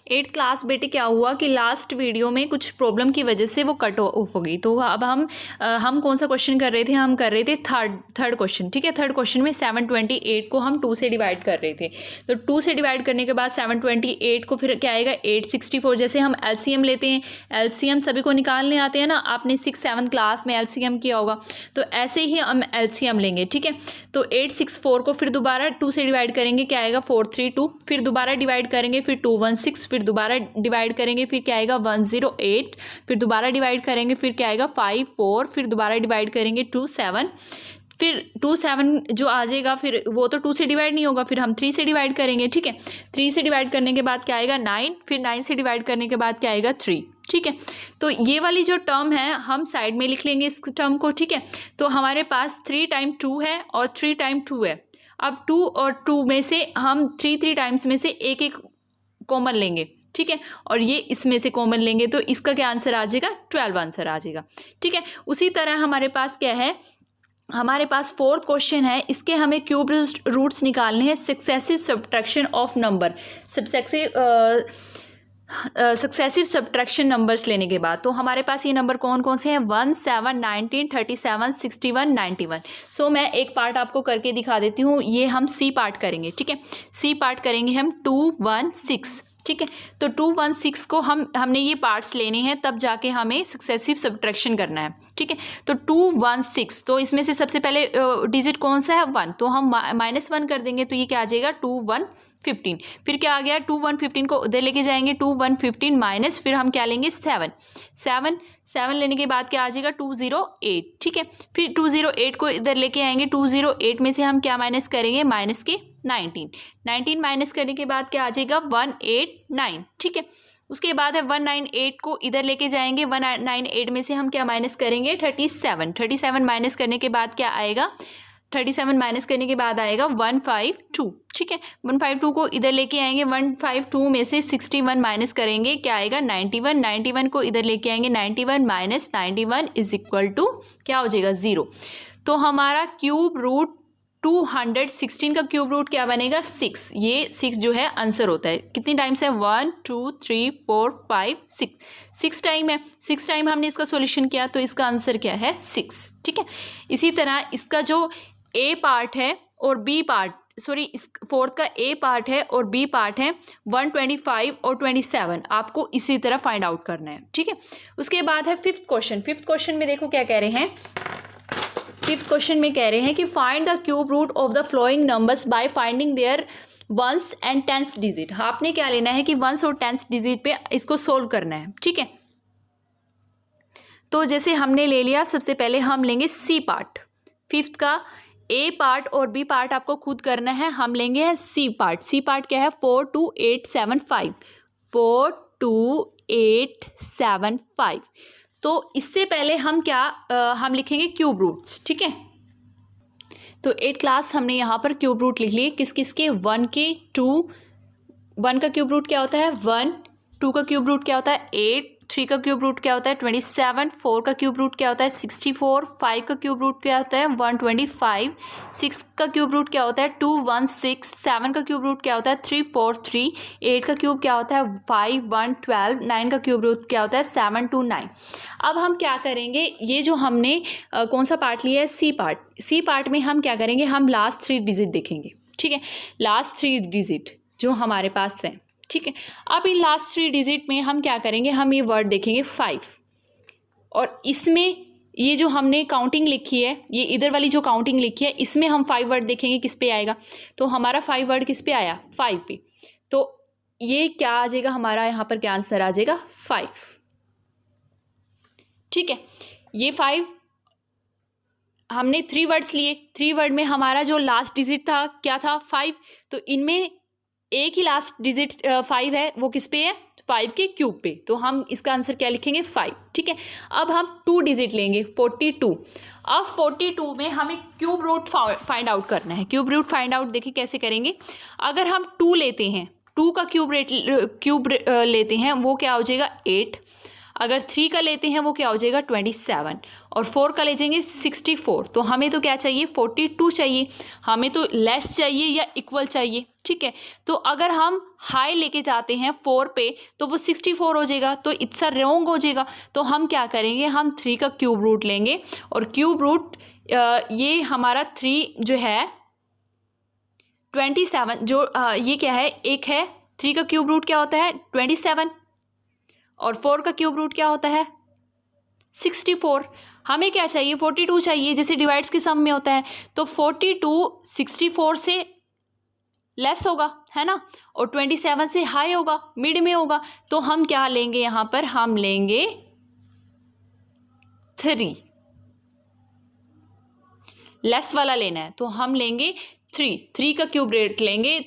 Eighth class बेटे क्या हुआ कि लास्ट वीडियो में कुछ प्रॉब्लम की वजह से वो कट ऑफ हो गई। तो अब हम कौन सा क्वेश्चन कर रहे थे, हम कर रहे थे थर्ड क्वेश्चन। ठीक है, थर्ड क्वेश्चन में 728 को हम 2 से डिवाइड कर रहे थे। तो 2 से डिवाइड करने के बाद 728 को फिर क्या आएगा 864। जैसे हम एलसीएम लेते हैं, एलसीएम सभी को निकालने आते हैं ना, आपने 6-7 क्लास में एलसीएम किया होगा, तो ऐसे ही हम एलसीएम लेंगे। ठीक है, तो 864 को फिर दोबारा 2 से डिवाइड करेंगे, क्या आएगा 432, फिर दोबारा डिवाइड करेंगे, फिर 216, फिर दोबारा डिवाइड करेंगे, फिर क्या आएगा 108, फिर दोबारा डिवाइड करेंगे, फिर क्या आएगा 54, फिर दोबारा डिवाइड करेंगे 27, फिर 27 जो आ जाएगा फिर वो तो 2 से डिवाइड नहीं होगा, फिर हम 3 से डिवाइड करेंगे। ठीक है, 3 से डिवाइड करने के बाद क्या आएगा 9, फिर 9 से डिवाइड करने के बाद क्या आएगा 3। ठीक है, तो ये वाली जो टर्म है हम साइड में लिख लेंगे इस टर्म को। ठीक है, तो हमारे पास 3 टाइम 2 है और 3 टाइम 2 है। अब 2 और 2 में से हम 3 टाइम्स में से एक एक कॉमन लेंगे। ठीक है, और ये इसमें से कॉमन लेंगे, तो इसका क्या आंसर आ जाएगा 12 आंसर आ जाएगा। ठीक है, उसी तरह हमारे पास क्या है, हमारे पास फोर्थ क्वेश्चन है, इसके हमें क्यूब रूट्स निकालने हैं successive subtraction of number, successive subtraction numbers लेने के बाद। तो हमारे पास ये नंबर कौन कौन से हैं 1, 7, 19, 37, 61, 91। सो मैं एक पार्ट आपको करके दिखा देती हूँ, ये हम सी पार्ट करेंगे। ठीक है, सी पार्ट करेंगे हम 2, 1, 6। ठीक है, तो 2, 1, 6 को हमने ये पार्ट्स लेने हैं, तब जाके हमें सक्सेसिव सब्ट्रैक्शन करना है। ठीक है, तो 2, 1, 6, तो इसमें से सबसे पहले डिजिट कौन सा है 1, तो हम -1 कर देंगे, तो ये क्या आ जाएगा 2, 1, 15। फिर क्या आ गया 2, 1, 15 को उधर लेके जाएंगे, 2, 1, 15 माइनस, फिर हम क्या लेंगे 7 लेने के बाद क्या आ जाएगा 208। ठीक है, फिर 208 को इधर लेके आएंगे, 208 में से हम क्या माइनस करेंगे माइनस के 19 माइनस करने के बाद क्या आ जाएगा 189। ठीक है, उसके बाद है 198 को इधर लेके जाएंगे, 198 में से हम क्या माइनस करेंगे 37 माइनस करने के बाद क्या आएगा 37 माइनस करने के बाद आएगा 152। ठीक है, 152 को इधर लेके आएंगे, 152 में से 61 माइनस करेंगे, क्या आएगा 91 को इधर लेके आएंगे, 91 माइनस 91 इज इक्वल टू क्या हो जाएगा 0। तो हमारा क्यूब रूट 216 का क्यूब रूट क्या बनेगा 6। ये 6 जो है आंसर होता है। कितनी टाइम्स है 1, 2, 3, 4, 5, 6 टाइम है। 6 टाइम हमने इसका सॉल्यूशन किया, तो इसका आंसर क्या है 6। ठीक है, इसी तरह इसका जो ए पार्ट है और बी पार्ट, सॉरी इस फोर्थ का ए पार्ट है और बी पार्ट है 125 और 27, आपको इसी तरह फाइंड आउट करना है। ठीक है, उसके बाद है फिफ्थ क्वेश्चन में देखो क्या कह रहे हैं। फिफ्थ क्वेश्चन में कह रहे हैं कि find the cube root of the following numbers by finding their ones and tens digit. आपने क्या लेना है कि वंस और टेंस डिजिट पे इसको सोल्व करना है। ठीक है, तो जैसे हमने ले लिया, सबसे पहले हम लेंगे सी पार्ट। फिफ्थ का ए पार्ट और बी पार्ट आपको खुद करना है, हम लेंगे सी पार्ट। सी पार्ट क्या है 42875 42875। तो इससे पहले हम क्या हम लिखेंगे क्यूब रूट्स। ठीक है, तो 8 क्लास हमने यहाँ पर क्यूब रूट लिख लिए, किस किस के 1 के 2, 1 का क्यूब रूट क्या होता है 1, 2 का क्यूब रूट क्या होता है 8, 3 का क्यूब रूट क्या होता है 27, 4 का क्यूब रूट क्या होता है 64, 5 का क्यूब रूट क्या होता है 125, 6 का क्यूब रूट क्या होता है 216, 7 का क्यूब रूट क्या होता है 343, 8 का क्यूब क्या होता है 5112, 9 का क्यूब रूट क्या होता है 729। अब हम क्या करेंगे, ये जो हमने कौन सा पार्ट लिया है सी पार्ट, सी पार्ट में हम क्या करेंगे, हम लास्ट 3 डिजिट देखेंगे। ठीक है, लास्ट 3 डिजिट जो हमारे पास है। ठीक है, अब इन लास्ट 3 डिजिट में हम क्या करेंगे, हम ये वर्ड देखेंगे 5, और इसमें ये जो हमने काउंटिंग लिखी है, ये इधर वाली जो काउंटिंग लिखी है, इसमें हम 5 वर्ड देखेंगे किस पे आएगा। तो हमारा 5 वर्ड किस पे आया 5 पे, तो ये क्या आ जाएगा हमारा यहाँ पर क्या आंसर आ जाएगा 5। ठीक है, ये 5 हमने 3 वर्ड्स लिए, 3 वर्ड में हमारा जो लास्ट डिजिट था क्या था 5, तो इनमें एक ही लास्ट डिजिट 5 है, वो किस पे है 5 के क्यूब पे, तो हम इसका आंसर क्या लिखेंगे 5। ठीक है, अब हम 2 डिजिट लेंगे 42। अब 42 में हमें क्यूब रूट फाइंड आउट करना है। क्यूब रूट फाइंड आउट देखिए कैसे करेंगे, अगर हम 2 लेते हैं, 2 का क्यूब लेते हैं, वो क्या हो जाएगा 8। अगर 3 का लेते हैं वो क्या हो जाएगा 27, और 4 का ले जाएंगे 64। तो हमें तो क्या चाहिए 42 चाहिए, हमें तो लेस चाहिए या इक्वल चाहिए, ठीक है। तो अगर हम हाई लेके जाते हैं 4 पे तो वो 64 हो जाएगा, तो इट्स अ रॉन्ग हो जाएगा। तो हम क्या करेंगे, हम 3 का क्यूब रूट लेंगे, और क्यूब रूट ये हमारा 3 जो है 27, जो ये क्या है, एक है 3 का क्यूब रूट क्या होता है 27, और 4 का क्यूब रूट क्या होता है 64। हमें क्या चाहिए 42 चाहिए, जैसे डिवाइड्स के सम में होता है। तो 42 64 से लेस होगा, है ना, और 27 से हाई होगा, मिड में होगा। तो हम क्या लेंगे, यहाँ पर हम लेंगे 3, लेस वाला लेना है तो हम लेंगे 3 का क्यूब रूट लेंगे।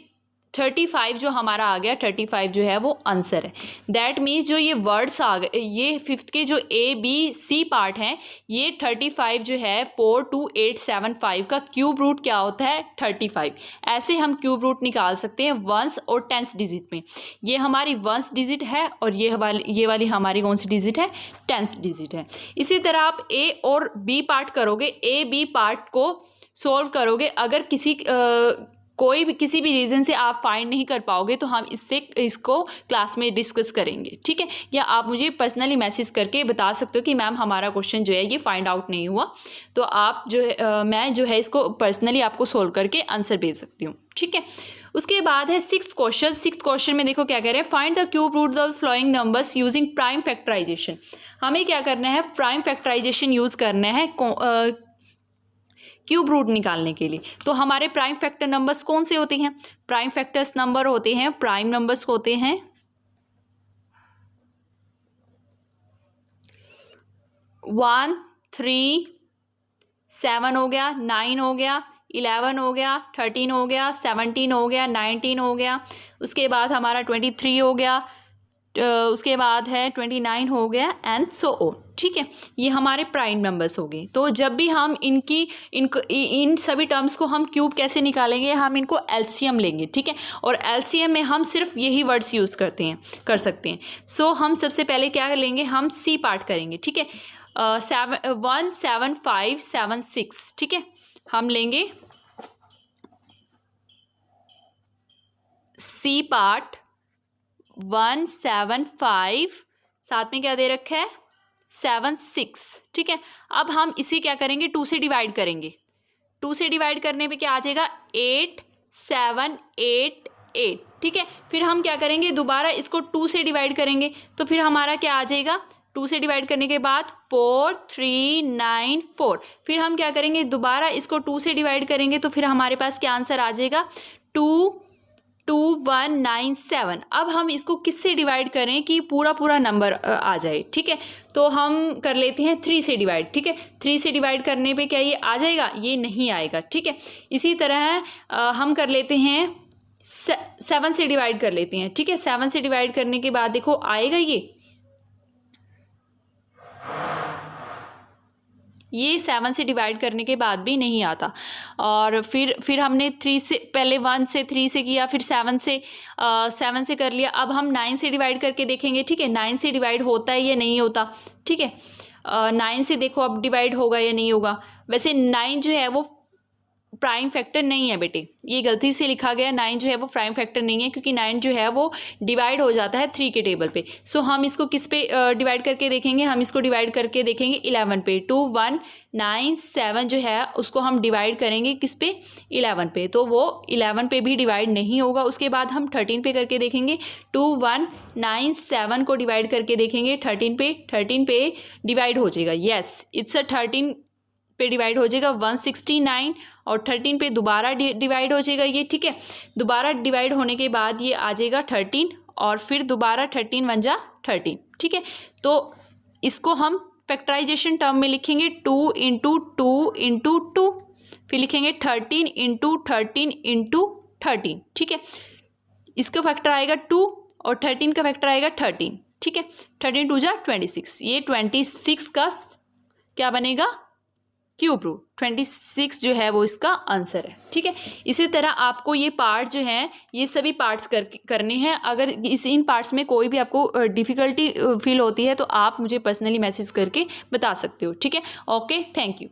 35 जो हमारा आ गया, 35 जो है वो आंसर है। दैट मीन्स जो ये वर्ड्स आ गए, ये 5th के जो ABC पार्ट हैं, ये 35 जो है 42875 का क्यूब रूट क्या होता है 35। ऐसे हम क्यूब रूट निकाल सकते हैं वंस और टेंस डिजिट में। ये हमारी वंस डिजिट है और ये वाली हमारी कौन सी डिजिट है, टेंस डिजिट है। इसी तरह आप A और B पार्ट करोगे, AB पार्ट को सोल्व करोगे। अगर किसी भी रीज़न से आप फाइंड नहीं कर पाओगे तो हम इसको क्लास में डिस्कस करेंगे, ठीक है। या आप मुझे पर्सनली मैसेज करके बता सकते हो कि मैम हमारा क्वेश्चन जो है ये फाइंड आउट नहीं हुआ, तो आप जो है मैं जो है इसको पर्सनली आपको सोल्व करके आंसर भेज सकती हूँ, ठीक है। उसके बाद है 6th क्वेश्चन। 6th क्वेश्चन में देखो क्या कह रहे हैं, find the cube root of following numbers using prime factorisation. हमें क्या करना है, प्राइम फैक्टराइजेशन यूज़ करना है क्यूब रूट निकालने के लिए। तो हमारे प्राइम फैक्टर नंबर्स कौन से होते हैं, प्राइम फैक्टर्स नंबर होते हैं, प्राइम नंबर्स होते हैं 1 3 7 हो गया, 9 हो गया, 11 हो गया, 13 हो गया, 17 हो गया, 19 हो गया, उसके बाद हमारा 23 हो गया, उसके बाद है 29 हो गया, एंड सो ऑन, ठीक है। ये हमारे प्राइम नंबर्स हो गए। तो जब भी हम इन सभी टर्म्स को हम क्यूब कैसे निकालेंगे, हम इनको एलसीएम लेंगे, ठीक है। और एलसीएम में हम सिर्फ यही वर्ड्स यूज़ कर सकते हैं। सो हम सबसे पहले क्या लेंगे, हम सी पार्ट करेंगे, ठीक है। 1 7 5 7 6, ठीक है। हम लेंगे सी पार्ट 1 7 5, साथ में क्या दे रखा है 7 6, ठीक है। अब हम इसे क्या करेंगे, 2 से डिवाइड करेंगे। 2 से डिवाइड करने पे क्या आ जाएगा 8 7 8 8, ठीक है। फिर हम क्या करेंगे, दोबारा इसको 2 से डिवाइड करेंगे, तो फिर हमारा क्या आ जाएगा, 2 से डिवाइड करने के बाद 4 3 9 4। फिर हम क्या करेंगे, दोबारा इसको 2 से डिवाइड करेंगे, तो फिर हमारे पास क्या आंसर आ जाएगा 2 2 1 9 7। अब हम इसको किससे डिवाइड करें कि पूरा नंबर आ जाए, ठीक है। तो हम कर लेते हैं 3 से डिवाइड, ठीक है। 3 से डिवाइड करने पे क्या ये आ जाएगा, ये नहीं आएगा, ठीक है। इसी तरह हम कर लेते हैं 7 से डिवाइड कर लेते हैं, ठीक है। 7 से डिवाइड करने के बाद देखो आएगा ये 7 से डिवाइड करने के बाद भी नहीं आता। और फिर हमने 3 से पहले 1 से 3 से किया, फिर 7 से कर लिया। अब हम 9 से डिवाइड करके देखेंगे, ठीक है। 9 से डिवाइड होता है या नहीं होता, ठीक है। 9 से देखो अब डिवाइड होगा या नहीं होगा। वैसे 9 जो है वो प्राइम फैक्टर नहीं है बेटे, ये गलती से लिखा गया, 9 जो है वो प्राइम फैक्टर नहीं है, क्योंकि 9 जो है वो डिवाइड हो जाता है 3 के टेबल पे। सो हम इसको किस पे डिवाइड करके देखेंगे, हम इसको डिवाइड करके देखेंगे 11 पे। 2 1 9 7 जो है उसको हम डिवाइड करेंगे किस पे, 11 पे, तो वो 11 पे भी डिवाइड नहीं होगा। उसके बाद हम 13 पे करके देखेंगे, 2 1 9 7 को डिवाइड करके देखेंगे 13 पे डिवाइड हो जाएगा, येस इट्स अ 13 पे डिवाइड हो जाएगा 169, और 13 पे दोबारा डिवाइड हो जाएगा ये, ठीक है। दोबारा डिवाइड होने के बाद ये आ जाएगा 13, और फिर दोबारा 13 1 जा 13, ठीक है। तो इसको हम फैक्टराइजेशन टर्म में लिखेंगे 2 इंटू 2 इंटू 2, फिर लिखेंगे 13 इंटू 13 इंटू 13, ठीक है। इसका फैक्टर आएगा 2 और 13 का फैक्टर आएगा 13, ठीक है। 13 2 जा 26, ये 26 का क्या बनेगा क्यूब रूट 26 जो है वो इसका आंसर है। ठीक है, इसी तरह आपको ये पार्ट जो हैं ये सभी पार्ट्स करने हैं। अगर इन पार्ट्स में कोई भी आपको डिफ़िकल्टी फील होती है तो आप मुझे पर्सनली मैसेज करके बता सकते हो। ठीक है, ओके, थैंक यू।